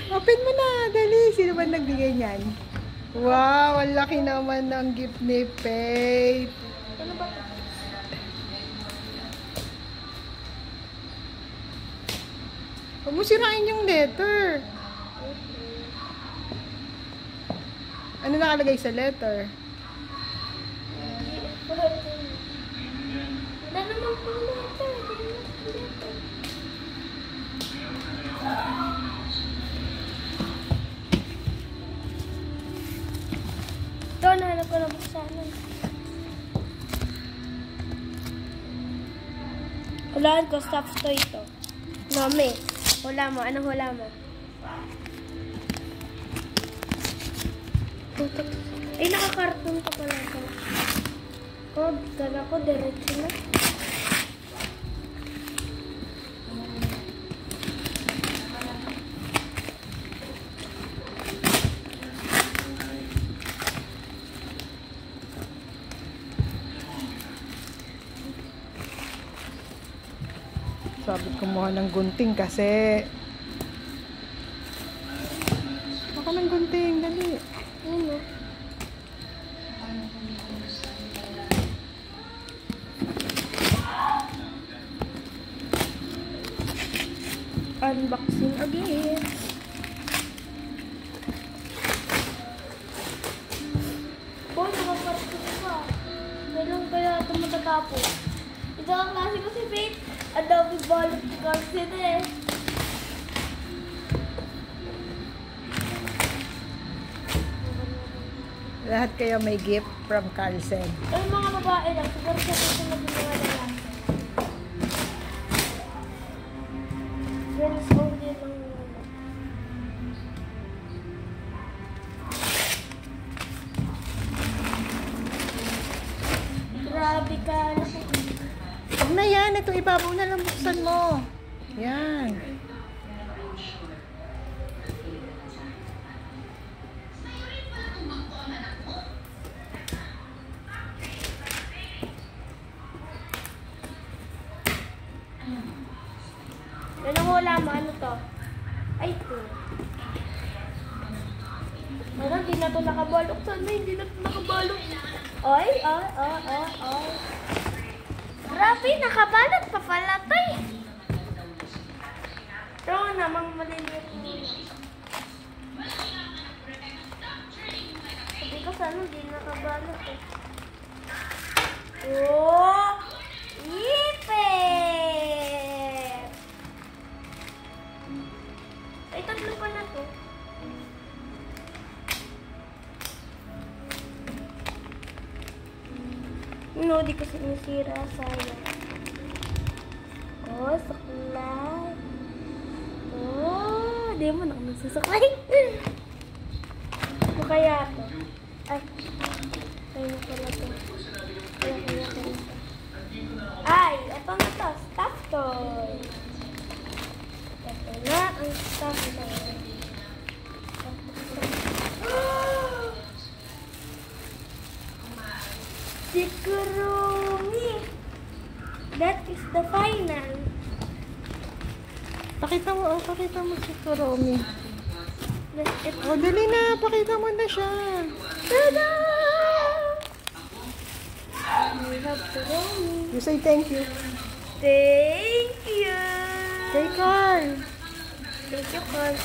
Open mo na, dali. Sino ba nagbigay niyan? Wow, ang laki naman ng gift ni Faith. Ano ba ito? Huwag mo sirain yung letter. Ano nakalagay sa letter? Wala naman po letter. Ito, nahanap ko na buksanan. Hulaan ko, stuffed toy ito. Mami, hula mo. Anong hula mo? Ay, nakakarton pa pala ito. Oh, gala ko, diretso na. Sabi kumuha ng gunting kasi. Baka ng gunting, dali. Ano? Unboxing again. Oh, nakakarton pa. Kailan kaya ito matatapos? Ito ang klase ko si Faith. Adobe balot kasi na eh. Lahat kayo may gift from Carlsen. Ay, mga babae lang. Siguro sa ito na mga lalaki. Friends only lang yun. Grabe ka. Huwag na yan. Ito ibabaw na lang, buksan mo. Yan. Anong hula mo? Ano to? Ay, ito. Ano, hindi na ito nakabalok. Sana hindi na ito nakabalok. Ay, ay, ay, ay, ay. Grabe, nakabalot pa pala ito eh. Pero namang maliliit mo. Sabi ko sana hindi nakabalot eh. Oh! Ipit! Ay, tatlo pa na to. No, di ko sinisira. Sayang. Oh, saklay. Oh, di mo na ako nagsasaklay. Ano kaya to? Ay, ayun na pala to. Kaya. Ay, ito na to. Stuffed toy. Ito na ang stuffed toy. Si Kuromi. That is the final. Pakita mo si Kuromi. Ito. O, dali na. Pakita mo na siya. Tada! We have Kuromi. You say thank you. Thank you. Kay Carl. Thank you, Carl.